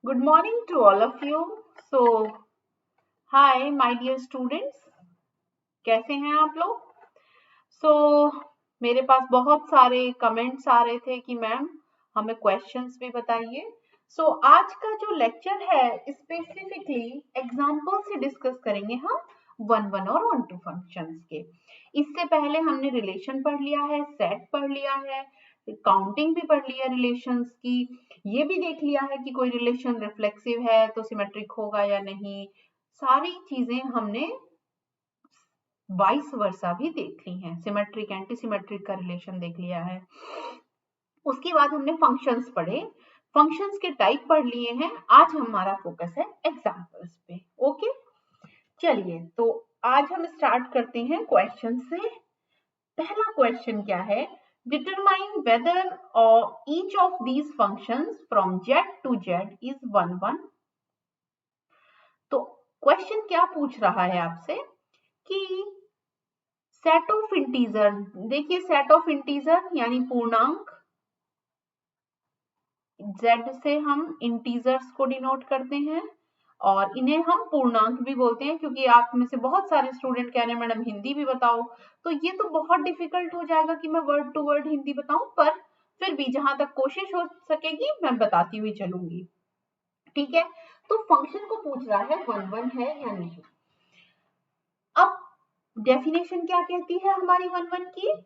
Good morning to all of you. So, hi my dear students, कैसे हैं आप लोग? मेरे पास बहुत सारे कमेंट्स आ रहे थे कि मैम हमें क्वेश्चंस भी बताइए. आज का जो लेक्चर है स्पेसिफिकली एग्जाम्पल से डिस्कस करेंगे हम वन वन और ऑन टू फंक्शंस के. इससे पहले हमने रिलेशन पढ़ लिया है, सेट पढ़ लिया है, काउंटिंग भी पढ़ लिया रिलेशंस की. ये भी देख लिया है कि कोई रिलेशन रिफ्लेक्सिव है तो सिमेट्रिक होगा या नहीं. सारी चीजें हमने वाइस वर्सा भी देख ली हैं. सिमेट्रिक एंटी सिमेट्रिक का रिलेशन देख लिया है. उसके बाद हमने फंक्शंस पढ़े, फंक्शंस के टाइप पढ़ लिए हैं. आज हमारा फोकस है एग्जांपल्स पे. ओके, चलिए तो आज हम स्टार्ट करते हैं क्वेश्चन से. पहला क्वेश्चन क्या है? Determine whether each of these functions from z to z is 1 1. तो क्वेश्चन क्या पूछ रहा है आपसे कि सेट ऑफ इंटीजर. देखिए, सेट ऑफ इंटीजर यानी पूर्णांक, z से हम इंटीजर्स को डिनोट करते हैं और इन्हें हम पूर्णांक भी बोलते हैं. क्योंकि आप में से बहुत सारे स्टूडेंट कह रहे हैं मैडम हिंदी भी बताओ, तो ये तो बहुत डिफिकल्ट हो जाएगा कि मैं वर्ड टू वर्ड हिंदी बताऊं, पर फिर भी जहां तक कोशिश हो सकेगी मैं बताती हुई चलूंगी. ठीक है, तो फंक्शन को पूछ रहा है 1 1 है या नहीं. अब डेफिनेशन क्या कहती है हमारी 1 1 की?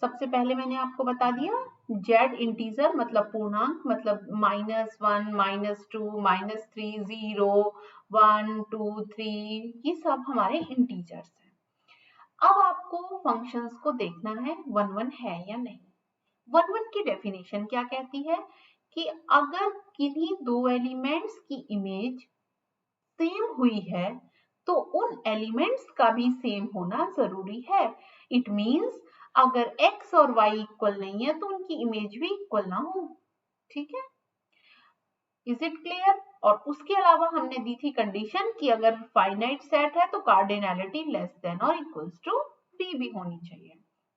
सबसे पहले मैंने आपको बता दिया, जेड इंटीजर मतलब पूर्णांक, मतलब -1, -2, -3, 0, 1, 2, 3, ये सब हमारे इंटीजर्स हैं. अब आपको फंक्शंस को देखना है 1 1 है या नहीं. 1 1 की डेफिनेशन क्या कहती है कि अगर किन्हीं दो एलिमेंट्स की इमेज सेम हुई है तो उन एलिमेंट्स का भी सेम होना जरूरी है. इट मींस अगर x और y इक्वल नहीं है तो उनकी इमेज भी इक्वल ना हो. ठीक है, इज इट क्लियर? और उसके अलावा हमने दी थी कंडीशन कि अगर फाइनाइट सेट है तो कार्डिनैलिटी लेस देन और इक्वल्स टू b भी होनी चाहिए.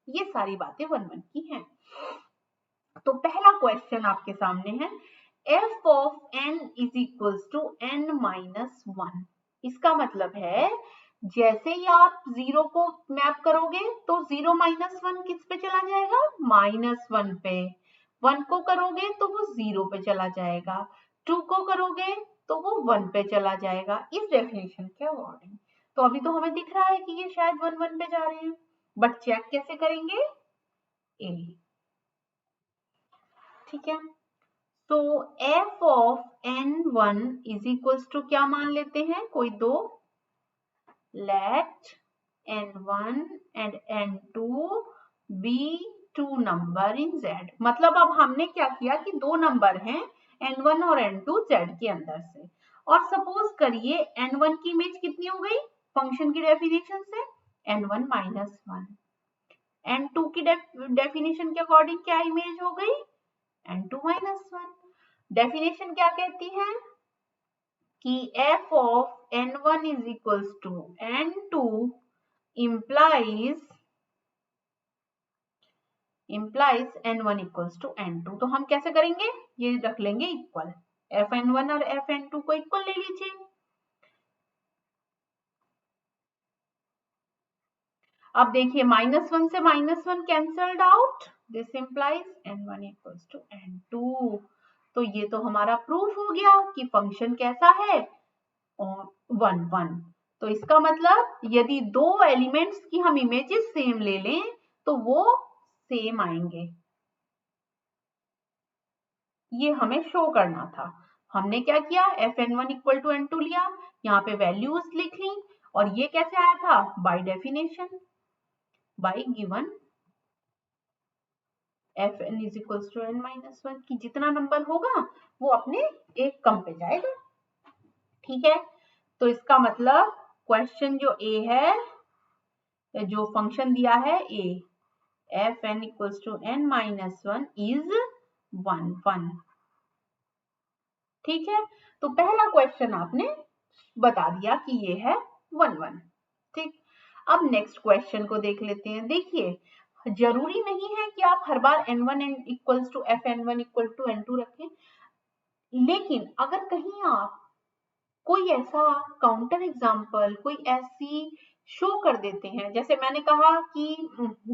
ये सारी बातें 1 1 की हैं. तो पहला क्वेश्चन आपके सामने है, f of n is equals to n minus 1. इसका मतलब है जैसे ही आप 0 को मैप करोगे तो 0 माइनस 1 किस पे चला जाएगा? -1 पे. 1 को करोगे तो वो 0 पे चला जाएगा. 2 को करोगे तो वो 1 पे चला जाएगा. इस डेफिनेशन के अकॉर्डिंग तो अभी तो हमें दिख रहा है कि ये शायद 1 1 पे जा रहे हैं, बट चेक कैसे करेंगे? ए. ठीक है, तो f of n1 is equals to क्या मान लेते हैं? कोई दो. let n1 and n2 be two number in z. मतलब अब हमने क्या किया कि दो नंबर हैं n1 और n2 z के अंदर से. और सपोज करिए n1 की इमेज कितनी हो गई फंक्शन की डेफिनेशन से? n1 minus 1. n2 की डेफिनेशन के अकॉर्डिंग क्या इमेज हो गई? n2 minus 1. डेफिनेशन क्या कहती है कि f of n1 is equals to n2 implies n1 equals to n2. तो हम कैसे करेंगे? ये रख लेंगे इक्वल. fn1 और fn2 को इक्वल ले लीजिए. अब देखिए -1 से -1 cancelled out. This implies n1 equals to n2. तो ये तो हमारा प्रूफ हो गया कि फंक्शन कैसा है? 1 1. तो इसका मतलब यदि दो एलिमेंट्स की हम इमेजेस सेम ले लें तो वो सेम आएंगे. ये हमें शो करना था. हमने क्या किया? fn1 इक्वल टू n2 लिया, यहाँ पे वैल्यूज लिख ली. और ये कैसे आया था? By definition, by given fn is equal to n minus 1 की जितना नंबर होगा वो अपने एक कम पे जाएगा. ठीक है, तो इसका मतलब क्वेश्चन जो ए है, जो फंक्शन दिया है a, fn equals to n minus 1 is 1 1. ठीक है, तो पहला क्वेश्चन आपने बता दिया कि ये है 1 1. ठीक, अब नेक्स्ट क्वेश्चन को देख लेते हैं. देखिए, जरूरी नहीं है कि आप हर बार n1 equals to fn1 equal to n2 रखें. लेकिन अगर कहीं आप कोई ऐसा काउंटर एग्जाम्पल, कोई ऐसी शो कर देते हैं, जैसे मैंने कहा कि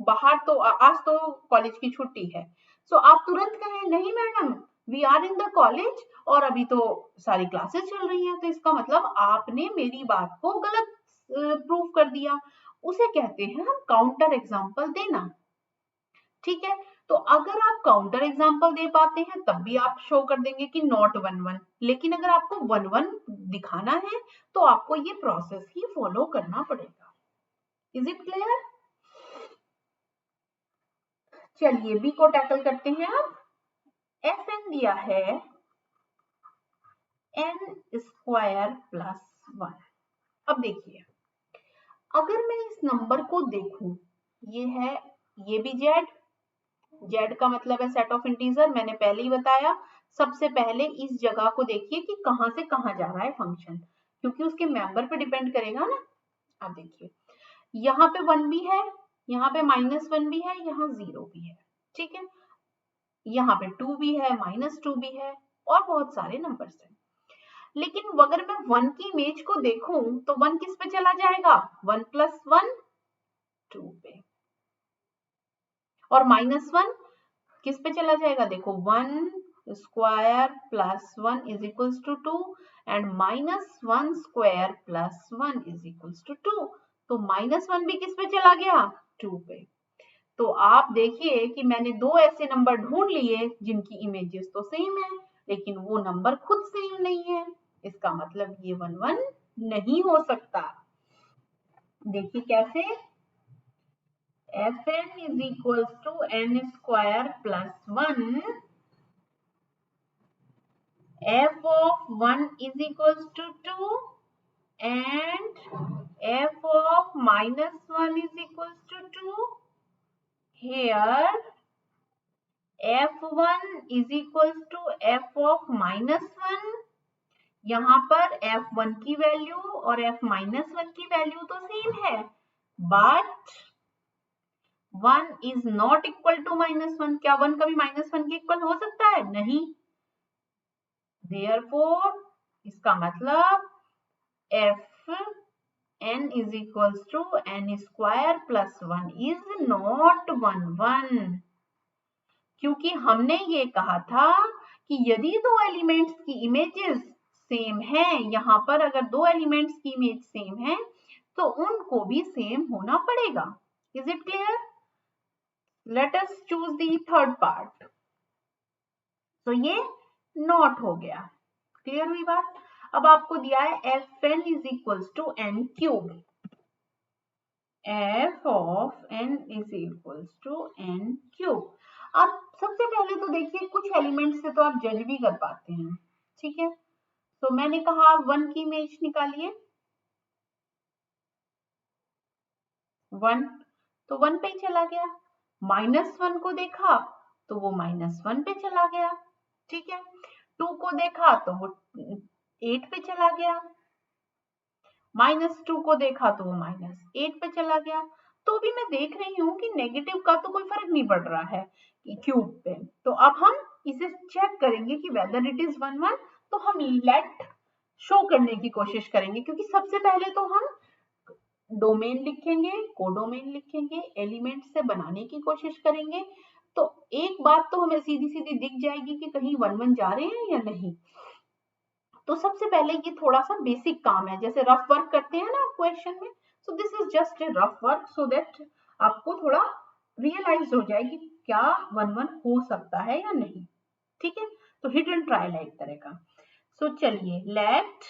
बाहर तो आज तो कॉलेज की छुट्टी है, सो आप तुरंत कहें नहीं madam we are in the college और अभी तो सारी क्लासेस चल रही हैं, तो इसका मतलब आपने मेरी बात को गलत प्रूव कर दिया। उसे कहते हैं हम काउंटर एग्जाम्पल देना। ठीक है, तो अगर आप काउंटर एग्जांपल दे पाते हैं तब भी आप शो कर देंगे कि नॉट 1 1, लेकिन अगर आपको 1 1 दिखाना है तो आपको ये प्रोसेस ही फॉलो करना पड़ेगा। Is it clear? चलिए बी को टैकल करते हैं। अब एफ एन दिया है एन स्क्वायर प्लस 1। अब देखिए, अगर मैं इस नंबर को देखूं, ये है, ये भी जेड, जेड का मतलब है सेट ऑफ इंटीजर, मैंने पहले ही बताया। सबसे पहले इस जगह को देखिए कि कहां से कहां जा रहा है फंक्शन, क्योंकि उसके मेंबर पे डिपेंड करेगा ना। अब देखिए, यहाँ पे 1 भी है, यहाँ पे -1 भी है, यहाँ 0 भी है। ठीक है, यहाँ पे 2 भी है, -2 भी है, और बहुत सारे नंबर्स हैं। लेकिन अगर मैं 1 की इमेज को देखूं तो 1 किस पे चला जाएगा? 1 + 1 2 पे, और -1 किस पे चला जाएगा? देखो 1 square plus 1 is equals to 2 and -1 square plus 1 is equals to 2। तो -1 भी किस पे चला गया? 2 पे। तो आप देखिए कि मैंने दो ऐसे नंबर ढूंढ लिए जिनकी इमेजेस तो सेम है, लेकिन वो नंबर खुद सेम नहीं है। इसका मतलब ये 1 1 नहीं हो सकता। देखिए कैसे, Fn is equals to n square plus 1, f of 1 is equals to 2 and f of -1 is equals to 2. Here f1 is equals to f of -1. यहाँ पर f1 की वैल्यू और f-1 की वैल्यू तो सेम है, but 1 is not equal to -1। क्या 1 कभी -1 के इक्वल हो सकता है? नहीं। Therefore इसका मतलब f n is equals to n square plus 1 is not 1 1, क्योंकि हमने ये कहा था कि यदि दो एलिमेंट्स की इमेजेस सेम है, यहाँ पर अगर दो एलिमेंट्स की इमेज सेम है तो उनको भी सेम होना पड़ेगा। Is it clear? Let us choose the third part. तो ये नॉट हो गया। क्लियर हुई बात? अब आपको दिया है F N is equals to N cube. F of N is equals to N cube. अब सबसे पहले तो देखिए, कुछ एलिमेंट से तो आप जज भी कर पाते हैं। ठीक है, तो मैंने कहा 1 की इमेज निकालिए, 1, तो 1 पे ही चला गया। -1 को देखा तो वो -1 पे चला गया। ठीक है, 2 को देखा तो वो 8 पे चला गया, -2 को देखा तो वो -8 पे चला गया। तो भी मैं देख रही हूँ कि नेगेटिव का तो कोई फर्क नहीं पड़ रहा है क्यूब पे। तो अब हम इसे चेक करेंगे कि वेदर इट इज 1 1। तो हम लेट शो करने की कोशिश करेंगे, क्योंकि सबसे पहले तो हम डोमेन लिखेंगे, कोडोमेन लिखेंगे, एलिमेंट से बनाने की कोशिश करेंगे। तो एक बात तो हमें सीधी सीधी दिख जाएगी कि कहीं 1 1 जा रहे हैं या नहीं। तो सबसे पहले ये थोड़ा सा बेसिक काम है, जैसे रफ वर्क करते हैं ना क्वेश्चन में। So this is just a rough work so that आपको थोड़ा रियलाइज हो जाए कि क्या 1 1 हो सकता है या नहीं। ठीक है, तो हिट एंड ट्रायल है एक तरह का। सो चलिए, let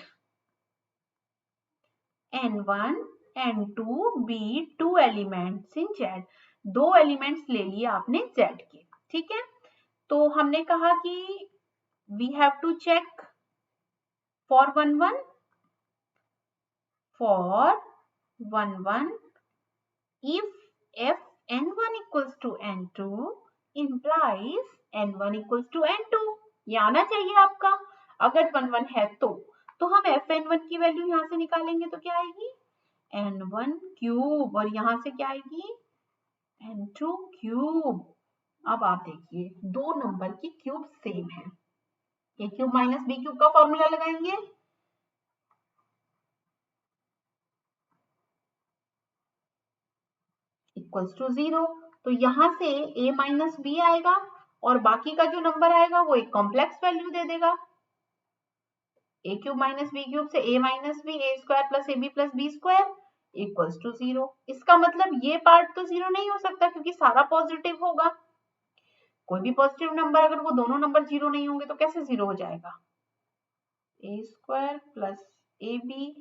n1 n2 be two elements in Z। दो एलिमेंट्स ले लिए आपने Z के। ठीक है, तो हमने कहा कि we have to check for 1 1, for 1 1 if f n1 equals to n2 implies n1 equals to n2। ये आना चाहिए आपका। अगर 1 1 है तो हम f n1 की वैल्यू यहाँ से निकालेंगे तो क्या आएगी? n1 क्यूब, और यहाँ से क्या आएगी? n2 cube. अब आप देखिए, दो नंबर की क्यूब सेम है, ए क्यूब माइनस बी क्यूब का फॉर्मूला लगाएंगे, इक्वल्स टू 0। तो यहां से a माइनस बी आएगा और बाकी का जो नंबर आएगा वो एक कॉम्प्लेक्स वैल्यू दे देगा। A cube minus B cube से a minus B, A square plus A B plus B square equals to 0। इसका मतलब ये पार्ट तो 0 नहीं हो सकता क्योंकि सारा पॉजिटिव होगा। कोई भी पॉजिटिव नंबर अगर वो दोनों नंबर 0 नहीं होंगे तो कैसे 0 हो जाएगा? A square plus A B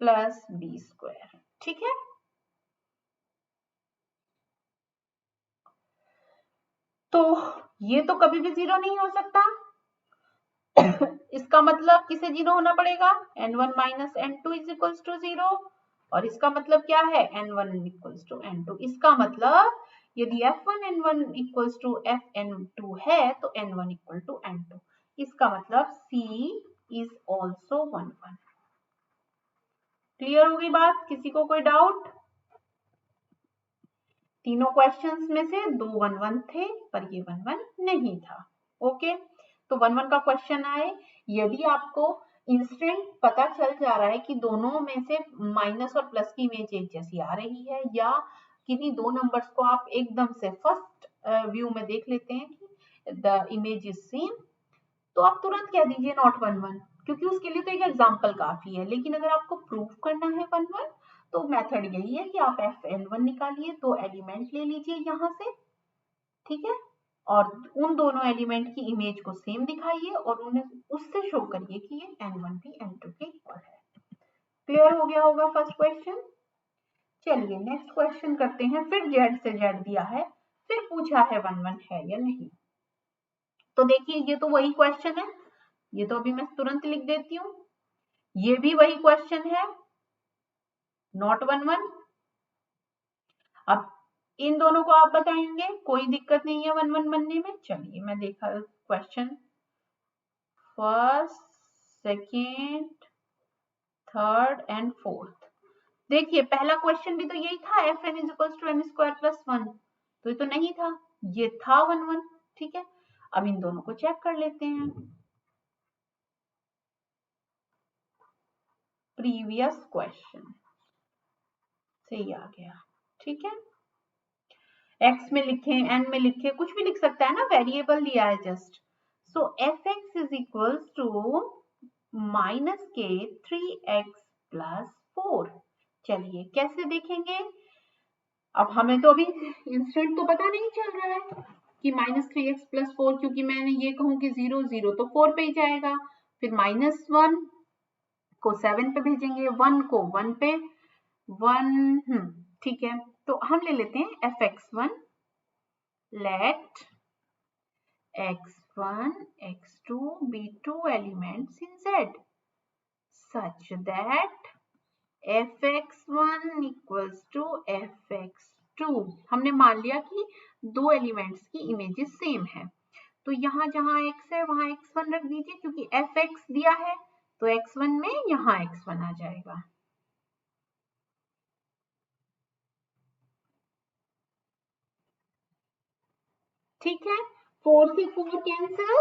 plus B square, ठीक है। तो ये तो कभी भी 0 नहीं हो सकता। इसका मतलब किसे 0 होना पड़ेगा? n1 minus n2 is equals to 0। और इसका मतलब क्या है? n1 equals to n2। इसका मतलब यदि f1 n1 equals to fn2 है तो n1 इक्वल टू n2। इसका मतलब C इज ऑल्सो 1 1। क्लियर होगी बात? किसी को कोई डाउट? तीनों क्वेश्चंस में से 2 1 1 थे पर ये 1 1 नहीं था। ओके, तो 1 1 का क्वेश्चन आए, यदि आपको इंस्टेंट पता चल जा रहा है कि दोनों में से माइनस और प्लस की इमेज एक जैसी आ रही है या किन्हीं दो नंबर्स को आप एकदम से फर्स्ट व्यू में देख लेते हैं कि द इमेज इज सेम, तो आप तुरंत कह दीजिए नॉट 1 1, क्योंकि उसके लिए तो एक एग्जाम्पल काफी है। लेकिन अगर आपको प्रूफ करना है 1 1 तो मेथड यही है कि आप fn1 निकालिए, दो एलिमेंट ले लीजिए यहां से, ठीक है, और उन दोनों एलिमेंट की इमेज को सेम दिखाइए और उन्हें उससे शो करिए कि ये n1 भी n2 के इक्वल है। क्लियर हो गया होगा फर्स्ट क्वेश्चन। चलिए नेक्स्ट क्वेश्चन करते हैं। फिर z से z दिया है, फिर पूछा है 1 1 है या नहीं। तो देखिए ये तो वही क्वेश्चन है, ये तो अभी मैं तुरंत लिख देती हूँ। ये भी वही क्वेश्चन है, नॉट 1 1। अब इन दोनों को आप बताएंगे, कोई दिक्कत नहीं है 1 1 बनने में। चलिए मैं देखा question, first, second, third and fourth. देखिए पहला क्वेश्चन भी तो यही था, F N is equals to N square plus 1, तो ये तो नहीं था, ये था 1 1, ठीक है। अब इन दोनों को चेक कर लेते हैं। प्रीवियस क्वेश्चन से ही आ गया, ठीक है। x में लिखे, n में लिखे, कुछ भी लिख सकता है ना, वेरिएबल दिया है just. So F x is equals to minus के 3x प्लस 4। चलिए कैसे देखेंगे? अब हमें तो अभी इंस्टेंट तो पता नहीं चल रहा है कि माइनस 3x प्लस 4, क्योंकि मैंने ये कहूं कि 0 0 तो 4 पे ही जाएगा, फिर माइनस 1 को 7 पे भेजेंगे, 1 को 1 पे, 1 ठीक है। तो हम ले लेते हैं fx1, let x1 x2 be two elements in Z such that fx1 equals to fx2। हमने मान लिया कि दो एलिमेंट्स की इमेजेस सेम है, तो यहाँ जहाँ x है वहां x1 रख दीजिए, क्योंकि fx दिया है तो x1 में यहाँ x1 आ जाएगा। ठीक है, 4 से 4 कैंसिल,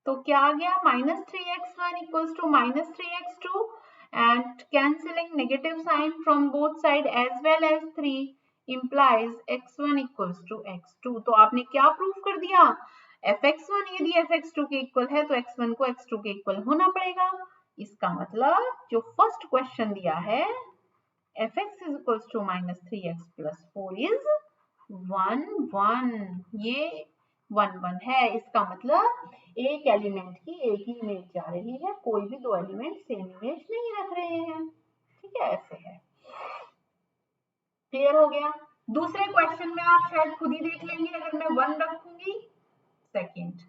तो क्या आ गया? -3x1 equals to -3x2, and cancelling negative sign from both side as well as 3 implies x1 equals to x2। तो आपने क्या प्रूफ कर दिया? fx1 यदि fx2 के इक्वल है तो x1 को x2 के इक्वल होना पड़ेगा। इसका मतलब जो फर्स्ट क्वेश्चन दिया है fx is equals to -3x plus 4 is 1 1, ये 1 1 है। इसका मतलब एक एलिमेंट की एक ही इमेज जा रही है, कोई भी दो एलिमेंट सेम इमेज नहीं रख रहे हैं, ठीक है, ऐसे है। क्लियर हो गया? दूसरे क्वेश्चन में आप शायद खुद ही देख लेंगे अगर मैं 1 रखूंगी। सेकंड,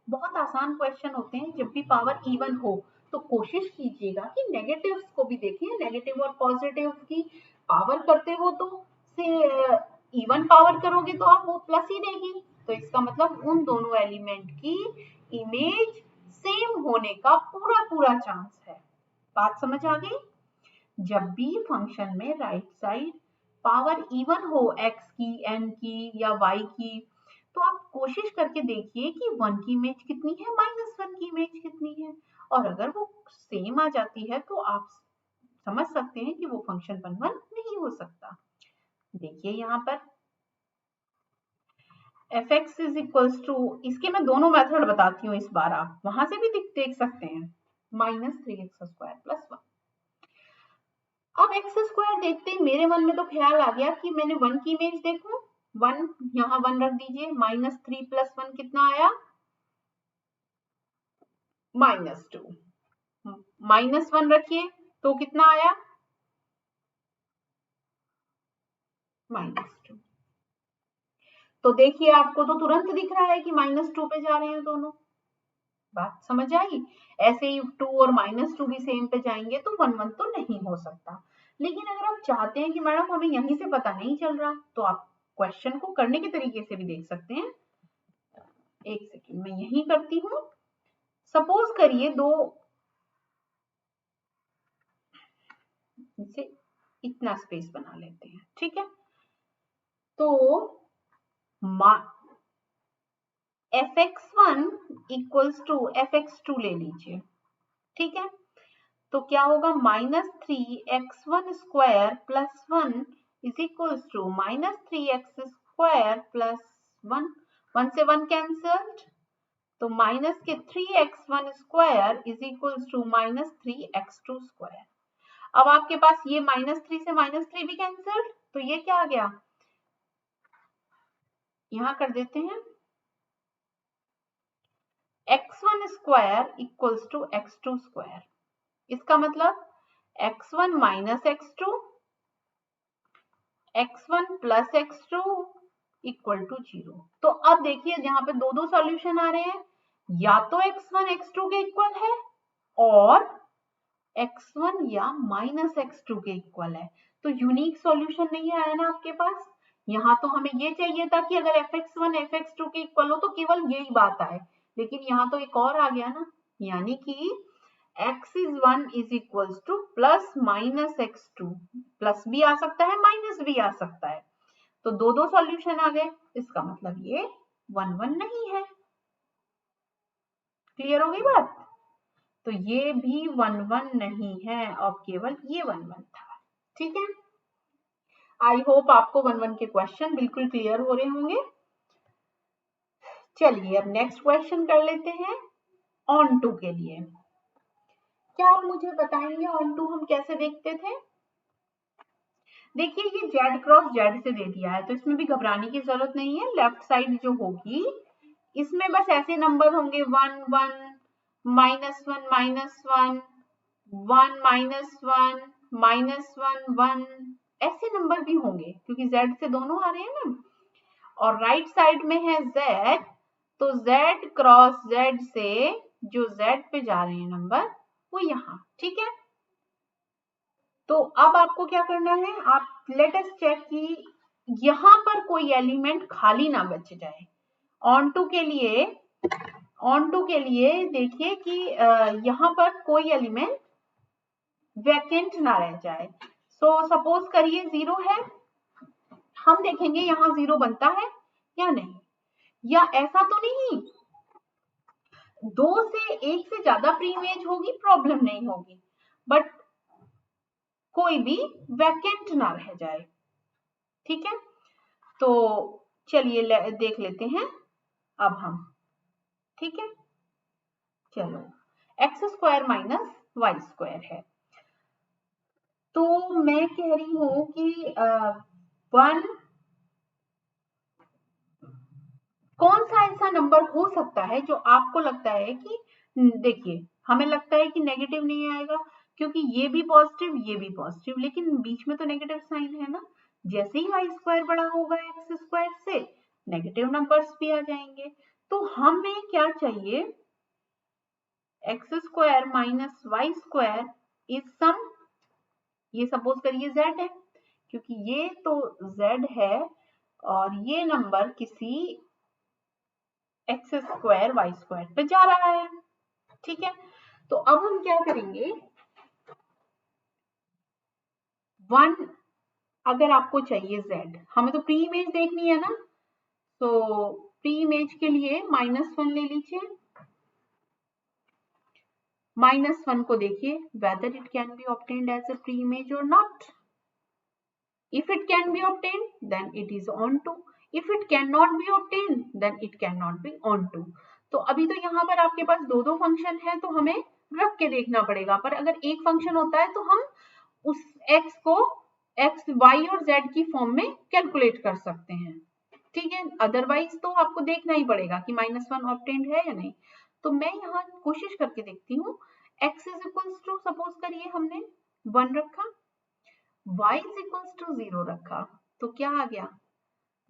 बहुत आसान क्वेश्चन होते हैं, जब भी पावर इवन हो तो कोशिश कीजिएगा कि नेगेटिव्स को भी देखिए, नेगेटिव और पॉजिटिव की पावर करते हो तो से इवन पावर करोगे तो आप वो प्लस ही देगी, तो इसका मतलब उन दोनों एलिमेंट की इमेज सेम होने का पूरा पूरा चांस है। बात समझ आ गई? जब भी फंक्शन में राइट साइड पावर इवन हो x की, n की या y की, तो आप कोशिश करके देखिए कि 1 की इमेज कितनी है, -1 की इमेज कितनी है, और अगर वो सेम आ जाती है तो आप समझ सकते हैं कि वो फंक्शन 1 नहीं हो सकता। देखिए यहाँ पर fx इज इक्वल्स टू, इसके मैं दोनों मेथड बताती हूँ इस बार, आप वहां से भी देख सकते हैं, -3x² + 1। अब एक्स स्क्वायर देखते ही मेरे मन में तो ख्याल आ गया कि मैंने 1 की इमेज देखूं, 1 यहाँ 1 रख दीजिए, -3 + 1 कितना आया, -2, -1 रखिए तो कितना आया, -2। तो देखिए आपको तो तुरंत दिख रहा है कि -2 पे जा रहे हैं दोनों, बात समझ आई। ऐसे ही 2 और -2 भी सेम पे जाएंगे तो 1 तो नहीं हो सकता। लेकिन अगर आप चाहते हैं कि मैडम हमें यहीं से पता नहीं चल रहा, तो आप क्वेश्चन को करने के तरीके से भी देख सकते हैं। एक सेकेंड मैं यही करती हूँ। सपोज करिए दो, इसे इतना स्पेस बना लेते हैं, ठीक है। तो fx1 इक्वल्स टू fx2 ले लीजिए, ठीक है। तो क्या होगा, -3x1² + 1 is equals to -3x² + 1, 1 से 1 कैंसल्ड, तो माइनस के 3x1² is equals to -3x2²। अब आपके पास ये -3 से -3 भी कैंसल्ड, तो ये क्या आ गया, यहां कर देते हैं x1² इक्वल्स टू x2²। इसका मतलब x1 - x2, x1 + x2 equal to 0। तो अब देखिए जहां पे दो सॉल्यूशन आ रहे हैं, या तो x1 x2 के इक्वल है और x1 या -x2 के इक्वल है। तो यूनिक सॉल्यूशन नहीं आया ना आपके पास। यहाँ तो हमें ये चाहिए था कि अगर fx1 fx2 के इक्वल हो तो केवल यही बात आए, लेकिन यहाँ तो एक और आ गया ना, यानी कि x1 is equals to +-x2, plus भी आ सकता है माइनस भी आ सकता है, तो दो सॉल्यूशन आ गए, इसका मतलब ये 1 नहीं है। क्लियर हो गई बात। तो ये भी 1 नहीं है और केवल ये 1 था, ठीक है। आई होप आपको 1 के क्वेश्चन बिल्कुल क्लियर हो रहे होंगे। चलिए अब नेक्स्ट क्वेश्चन कर लेते हैं ऑन टू के लिए। क्या आप मुझे बताएंगे ऑन टू हम कैसे देखते थे। देखिए ये z क्रॉस z से दे दिया है, तो इसमें भी घबराने की जरूरत नहीं है। लेफ्ट साइड जो होगी इसमें बस ऐसे नंबर होंगे 1 1 -1 -1 1 -1 -1 1, ऐसे नंबर भी होंगे क्योंकि z से दोनों आ रहे हैं ना। और राइट साइड में है z, तो z क्रॉस z से जो z पे जा रहे हैं नंबर वो यहाँ, ठीक है। तो अब आपको क्या करना है, आप लेट अस चेक कि यहाँ पर कोई एलिमेंट खाली ना बच जाए। ऑन टू के लिए देखिए कि यहाँ पर कोई एलिमेंट वैकेंट ना रह जाए। सो सपोज करिए 0 है, हम देखेंगे यहाँ 0 बनता है या नहीं, या ऐसा तो नहीं 2 से 1 से ज्यादा प्री इमेज होगी प्रॉब्लम नहीं होगी, बट कोई भी वैकेंट ना रह जाए, ठीक है। तो चलिए देख लेते हैं अब हम, ठीक है। चलो x² - y² है, तो मैं कह रही हूं कि 1 कौन सा ऐसा नंबर हो सकता है जो आपको लगता है कि, देखिए हमें लगता है कि नेगेटिव नहीं आएगा क्योंकि ये भी पॉजिटिव, लेकिन बीच में तो नेगेटिव साइन है ना। जैसे ही y² बड़ा होगा x² से, नेगेटिव नंबर्स भी आ जाएंगे। तो हमें क्या चाहिए, x² - y² इज सम, ये सपोज करिए z है क्योंकि ये तो z है और ये नंबर किसी x² y² पे जा रहा है, ठीक है। तो अब हम क्या करेंगे, 1 अगर आपको चाहिए z, हमें तो प्री इमेज देखनी है ना, तो प्री इमेज के लिए -1 ले लीजिए। -1 को देखिए whether it can be obtained as a pre-image or not. If it can be obtained, then it is onto. If it cannot be obtained, then it cannot be onto. तो अभी तो यहाँ पर आपके पास दो फंक्शन है, तो हमें रख के देखना पड़ेगा। पर अगर एक फंक्शन होता है तो हम उस x को x, y और z की फॉर्म में कैलकुलेट कर सकते हैं, ठीक है। अदरवाइज तो आपको देखना ही पड़ेगा कि -1 ऑब्टेन्ड है या नहीं। तो मैं यहाँ कोशिश करके देखती हूँ। x is equals to, suppose करिए हमने 1 रखा, y इज इक्वल्स टू 0 रखा, तो क्या आ गया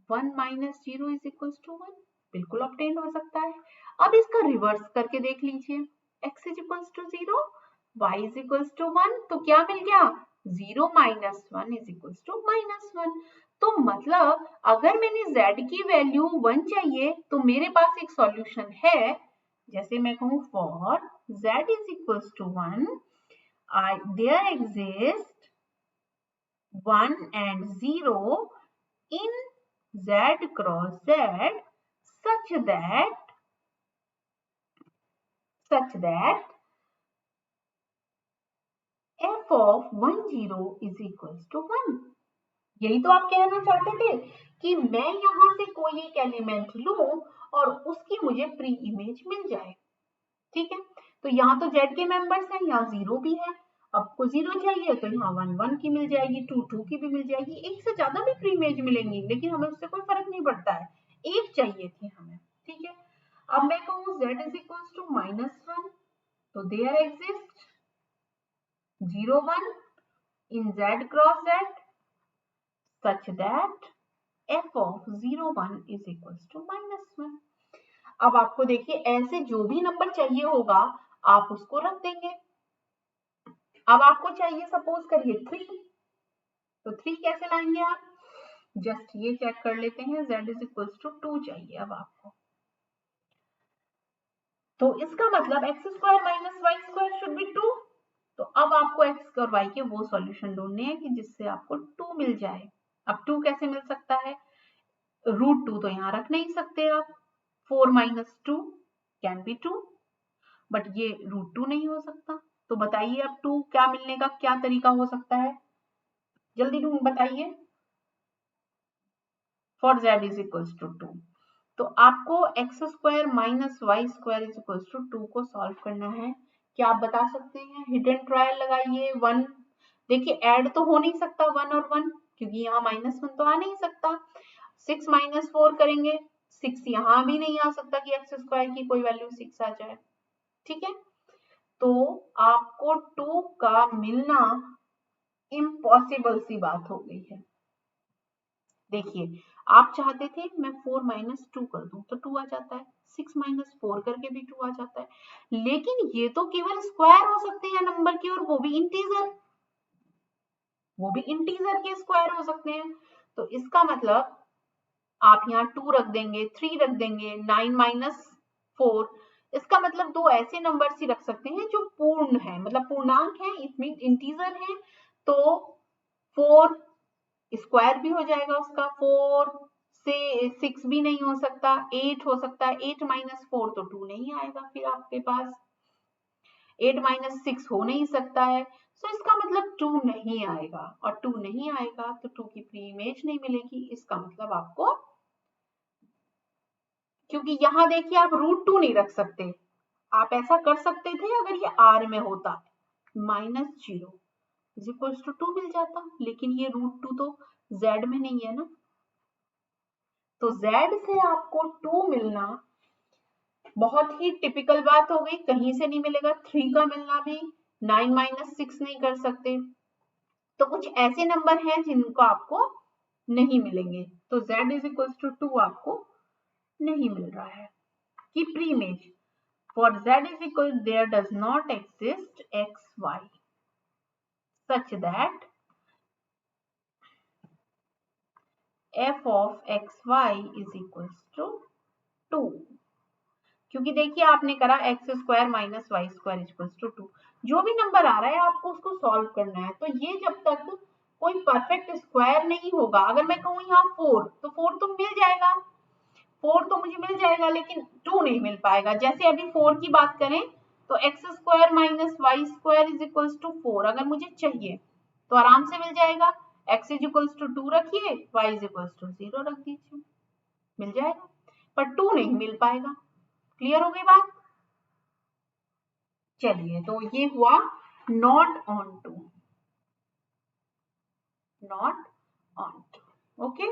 1 माइनस 0 इज इक्वल्स टू 1, बिल्कुल ऑब्टेन्ड हो सकता है। अब इसका रिवर्स करके देख लीजिए, x is equals to 0, y is equals to 1, तो क्या मिल गया 0 माइनस 1 इज इक्वल्स टू -1। तो मतलब अगर मैंने z की वैल्यू 1 चाहिए तो मेरे पास एक सॉल्यूशन है। जैसे मैं कहूँ for z is equals to 1, there exist 1 and 0 in z cross z such that f of 1 0 is equals to 1। यही तो आप कहना चाहते थे कि मैं यहां से कोई एक एलिमेंट लूं और उसकी मुझे प्री इमेज मिल जाए, ठीक है। तो यहाँ तो z के मेंबर्स हैं, यहाँ 0 भी है। आपको 0 चाहिए तो यहाँ 1 1 की मिल जाएगी, 2 2 की भी मिल जाएगी, एक से ज्यादा भी प्री इमेज मिलेंगी, लेकिन हमें उससे कोई फर्क नहीं पड़ता है, एक चाहिए थी हमें, ठीक है। अब मैं कहूँ z इज इक्वल्स टू -1, तो there exist 0 1 in z cross z such that f of 0 1 is equals to -1। अब आपको देखिए ऐसे जो भी नंबर चाहिए होगा आप उसको रख देंगे। अब आपको चाहिए सपोज करिए 3, तो 3 कैसे लाएंगे आप, जस्ट ये चेक कर लेते हैं, z इज इक्वल्स टू 2 चाहिए अब आपको, तो इसका मतलब x square minus Y square should be 2। तो अब आपको x और y के वो सॉल्यूशन ढूंढने हैं कि जिससे आपको 2 मिल जाए। अब 2 कैसे मिल सकता है, √2 तो यहाँ रख नहीं सकते आप, 4 माइनस 2 कैन बी 2, बट ये √2 नहीं हो सकता। तो बताइए अब 2 क्या मिलने का क्या तरीका हो सकता है, जल्दी ढूंढ बताइए। For z is equals to 2, तो आपको x square minus Y square is equals to 2 को सॉल्व करना है। क्या आप बता सकते हैं, हिडन ट्रायल लगाइए। 1 देखिए ऐड तो हो नहीं सकता 1 और 1, क्योंकि यहाँ -1 तो आ नहीं सकता। 6 माइनस 4 करेंगे, 6 यहाँ भी नहीं आ सकता कि x स्क्वायर की कोई वैल्यू 6 आ जाए, ठीक है। तो आपको 2 का मिलना इम्पॉसिबल सी बात हो गई है। देखिए आप चाहते थे मैं 4 माइनस 2 कर दूं तो 2 आ जाता है, 6 माइनस 4 करके भी 2 आ जाता है, लेकिन ये तो केवल स्क्वायर हो सकते हैं नंबर के, और वो भी इंटीजर के स्क्वायर हो सकते हैं। तो इसका मतलब आप यहाँ 2 रख देंगे, 3 रख देंगे, 9 माइनस 4, इसका मतलब दो ऐसे नंबर्स ही रख सकते हैं जो पूर्ण है, मतलब पूर्णांक है, इट मीन इंटीजर है। तो 4 स्क्वायर भी हो जाएगा उसका, 4 से 6 भी नहीं हो सकता, 8 हो सकता है, 8 माइनस 4 तो 2 नहीं आएगा, फिर आपके पास 8 माइनस 6 हो नहीं सकता है। तो इसका मतलब 2 नहीं आएगा, और 2 नहीं आएगा तो 2 की प्री इमेज नहीं मिलेगी। इसका मतलब आपको, क्योंकि यहाँ देखिए आप √2 नहीं रख सकते, आप ऐसा कर सकते थे अगर ये R में होता, -0 इज इक्वल्स टू 2 मिल जाता, लेकिन ये √2 तो Z में नहीं है ना, तो Z से आपको 2 मिलना बहुत ही टिपिकल बात हो गई, कहीं से नहीं मिलेगा। 3 का मिलना भी 9 माइनस 6 नहीं कर सकते, तो कुछ ऐसे नंबर हैं जिनको आपको नहीं मिलेंगे, तो Z इज इक्वल्स टू 2 आपको नहीं मिल रहा है। की pre image for z is equal, there does not exist xy such that f of xy is equals to 2, क्योंकि देखिए आपने करा x square minus Y square equals to 2, जो भी नंबर आ रहा है आपको उसको सॉल्व करना है। तो ये जब तक कोई परफेक्ट स्क्वायर नहीं होगा, अगर मैं कहूँ यहाँ 4 तो 4 तो मिल जाएगा, 4 तो मुझे मिल जाएगा लेकिन 2 नहीं मिल पाएगा। जैसे अभी 4 की बात करें तो X square minus Y square is equals to 4 अगर मुझे चाहिए तो आराम से मिल जाएगा। एक्स इज इक्वल्स टू 2 रखिए, वाई इज इक्वल्स टू 0 रख दीजिए, मिल जाएगा। पर 2 नहीं मिल पाएगा। क्लियर हो गई बात? चलिए, तो ये हुआ not onto, not onto. Okay,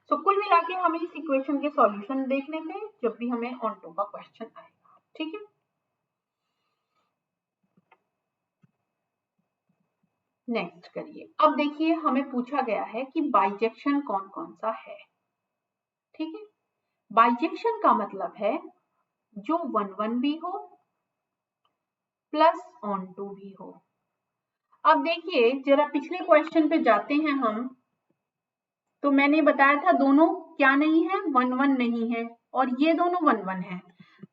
तो कुल मिला के हमें इस इक्वेशन के सॉल्यूशन देखने थे जब भी हमें ऑन टू का क्वेश्चन आएगा। ठीक है, नेक्स्ट करिए। अब देखिए हमें पूछा गया है कि बाइजेक्शन कौन कौन सा है। ठीक है, बाइजेक्शन का मतलब है जो 1 1 भी हो प्लस ऑन टू भी हो। अब देखिए जरा पिछले क्वेश्चन पे जाते हैं हम, तो मैंने बताया था दोनों क्या नहीं है, 1 1 नहीं है और ये दोनों 1 1 है।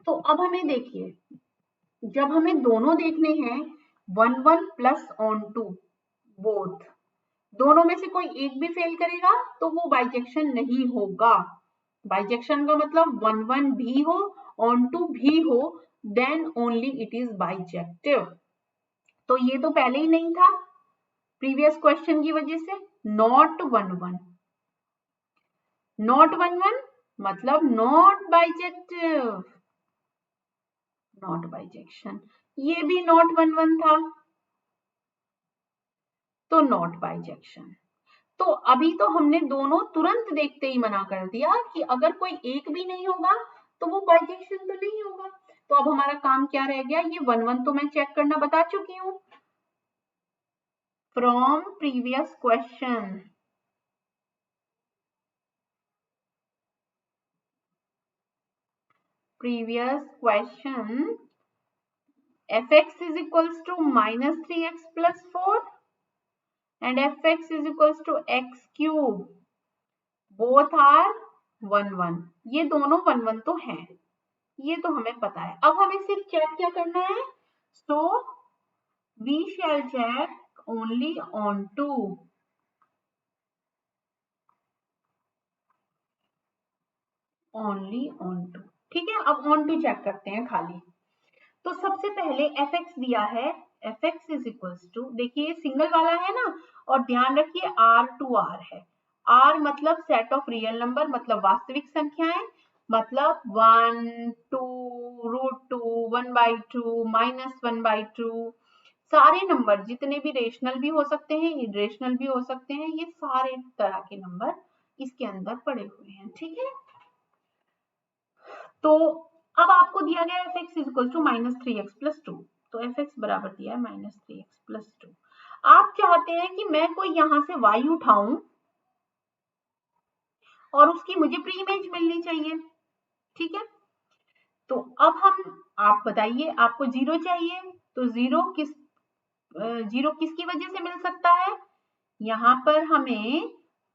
तो अब हमें देखिए, जब हमें दोनों देखने हैं 1 1 प्लस ऑन टू बोथ, दोनों में से कोई एक भी फेल करेगा तो वो बाइजेक्शन नहीं होगा। बाइजेक्शन का मतलब 1 1 भी हो ऑन टू भी हो, then only it is bijective. तो ये तो पहले ही नहीं था प्रीवियस क्वेश्चन की वजह से। नॉट 1 1, नॉट 1 1 मतलब नॉट बाइजेक्टिव, नॉट बाइजेक्शन। ये भी नॉट 1 1 था तो नॉट बाइजेक्शन। तो अभी तो हमने दोनों तुरंत देखते ही मना कर दिया कि अगर कोई एक भी नहीं होगा तो वो बाइजेक्शन तो नहीं होगा। तो अब हमारा काम क्या रह गया, ये 1 1 तो मैं चेक करना बता चुकी हूँ from previous question. Previous question fx is equals to minus 3x plus 4 and fx is equals to x cube, both are 1 1। ये दोनों 1 1 तो हैं, ये तो हमें पता है। अब हमें सिर्फ चेक क्या करना है, so we shall check only on two, only on two। ठीक है, अब on टू चेक करते हैं खाली। तो सबसे पहले fx दिया है, fx इज इक्वल्स टू, देखिए सिंगल वाला है ना, और ध्यान रखिए r टू r है। r मतलब सेट ऑफ रियल नंबर, मतलब वास्तविक संख्याएं, मतलब 1 2 रूट 2 1/2 -1/2, सारे नंबर जितने भी रेशनल भी हो सकते हैं, इरेशनल भी हो सकते हैं, ये सारे तरह के नंबर इसके अंदर पड़े हुए हैं। ठीक है, तो अब आपको दिया गया fx is equal to -3x plus 2, तो fx बराबर दिया है -3x प्लस 2। आप चाहते हैं कि मैं कोई यहां से y उठाऊं और उसकी मुझे प्री इमेज मिलनी चाहिए। ठीक है, तो अब हम, आप बताइए आपको 0 चाहिए, तो 0 किसकी वजह से मिल सकता है, यहाँ पर हमें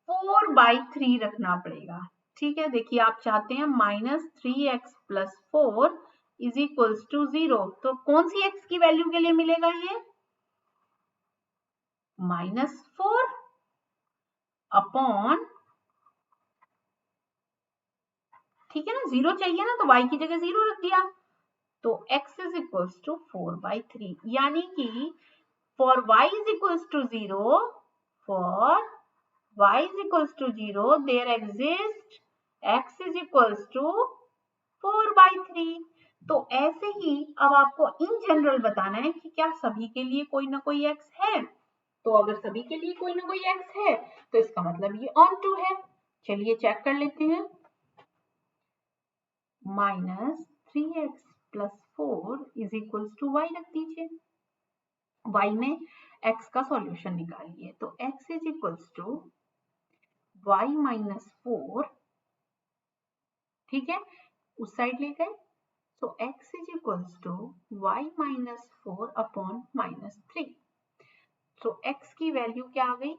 4/3 रखना पड़ेगा। ठीक है, देखिए आप चाहते हैं -3x plus 4 is equals to 0, तो कौन सी x की वैल्यू के लिए मिलेगा ये, -4 अपॉन, ठीक है ना, 0 चाहिए ना, तो y की जगह 0 रख दिया, तो x इज इक्वल्स टू 4/3, यानी कि for y is equals to 0, for y is equals to 0, there exists x is equals to 4/3। तो ऐसे ही अब आपको इन जनरल बताना है कि क्या सभी के लिए कोई ना कोई x है। तो अगर सभी के लिए कोई ना कोई x है तो इसका मतलब ये ऑन टू है। चलिए चेक कर लेते हैं, -3x plus 4 is equals to y रख दीजिए, y में x का सॉल्यूशन निकालिए, तो x is equals to y minus 4, ठीक है, उस साइड ले गए, तो x is equals to y minus 4 upon -3, तो x की वैल्यू क्या आ गई,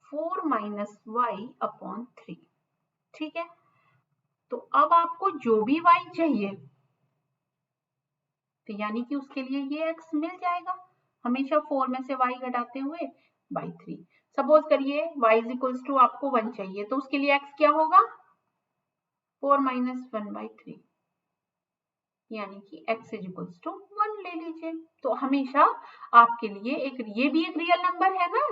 4 माइनस y अपॉन 3। ठीक है, तो अब आपको जो भी y चाहिए, तो यानी कि उसके लिए ये x मिल जाएगा, हमेशा 4 में से y घटाते हुए बाई 3। सपोज करिए y इज इक्वल्स टू आपको 1 चाहिए, तो उसके लिए x क्या होगा, 4 माइनस 1/3 यानी कि x इज इक्वल्स टू 1 ले लीजिए। तो हमेशा आपके लिए ये भी एक रियल नंबर है ना,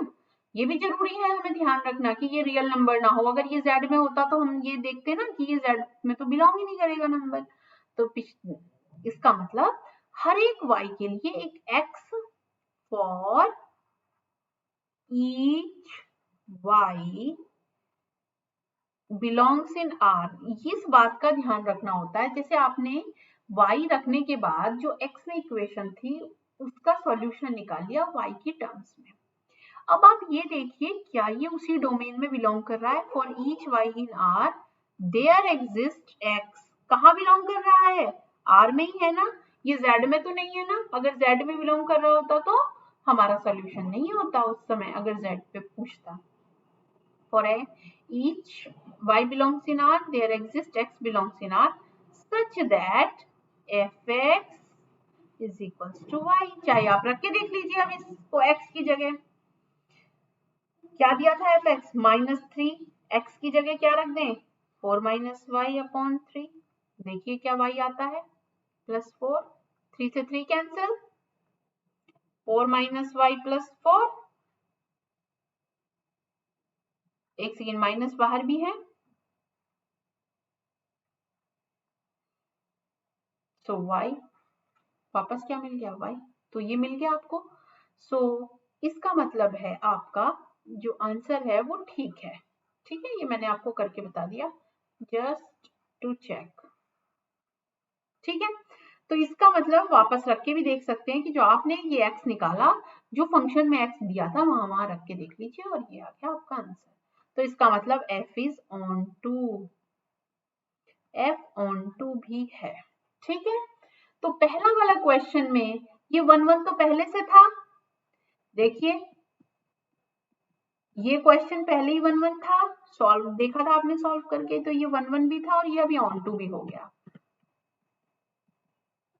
ये भी जरूरी है हमें ध्यान रखना कि ये रियल नंबर ना हो। अगर ये z में होता तो हम ये देखते ना कि ये z में तो बिलोंग ही नहीं करेगा नंबर। तो इसका मतलब हर एक y के लिए एक x for each y belongs in R, इस बात का ध्यान रखना होता है। जैसे आपने y रखने के बाद जो x में इक्वेशन थी उसका सॉल्यूशन निकाल लिया y की टर्म्स में। अब आप ये देखिए क्या ये उसी डोमेन में बिलोंग कर रहा है। For each y in R there exist x, कहाँ बिलोंग कर रहा है? R में ही है ना, ये z में तो नहीं है ना। अगर z में बिलोंग कर रहा होता तो हमारा सॉल्यूशन नहीं होता उस समय, अगर z पे पूछता। For each y belongs in R, there exists x belongs in R such that fx is equals to y। चाहे आप रख के देख लीजिए अब इसको x की जगह। क्या दिया था fx? -3। x की जगह क्या रख दें? 4 माइनस वाई अपॉन 3। देखिए क्या y आता है, +4। 3 से 3 कैंसिल, 4 माइनस वाई +4। एक सेकेंड, माइनस बाहर भी है, सो y वापस क्या मिल गया? y। तो ये मिल गया आपको। सो इसका मतलब है आपका जो आंसर है वो ठीक है। ठीक है, ये मैंने आपको करके बता दिया जस्ट टू चेक। ठीक है, तो इसका मतलब वापस रख के भी देख सकते हैं कि जो आपने ये x निकाला, जो फंक्शन में x दिया था वहां रख के देख लीजिए और ये आ गया आपका आंसर। तो इसका मतलब f is onto, f onto भी है। ठीक है, तो पहला वाला क्वेश्चन में ये 1 तो पहले से था। देखिए ये क्वेश्चन पहले ही 1 था, सॉल्व देखा था आपने सॉल्व करके, तो ये 1 भी था और ये अभी ऑन टू भी हो गया।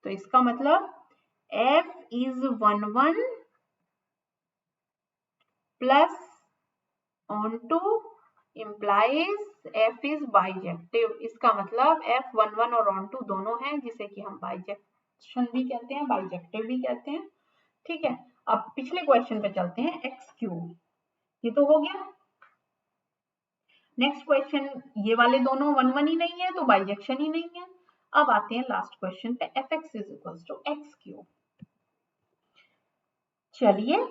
तो इसका मतलब f is 1 plus onto implies f is bijective. इसका मतलब f 1 और ऑन टू दोनों हैं, जिसे कि हम बाइजेक्शन भी कहते हैं, बाइजेक्टिव भी कहते हैं। ठीक है, अब पिछले क्वेश्चन पे चलते हैं। एक्स क्यूब, ये तो हो गया। नेक्स्ट क्वेश्चन, ये वाले दोनों 1 ही नहीं है तो बाइजेक्शन ही नहीं है। अब आते हैं लास्ट क्वेश्चन पे, f x is equal to x cube. चलिए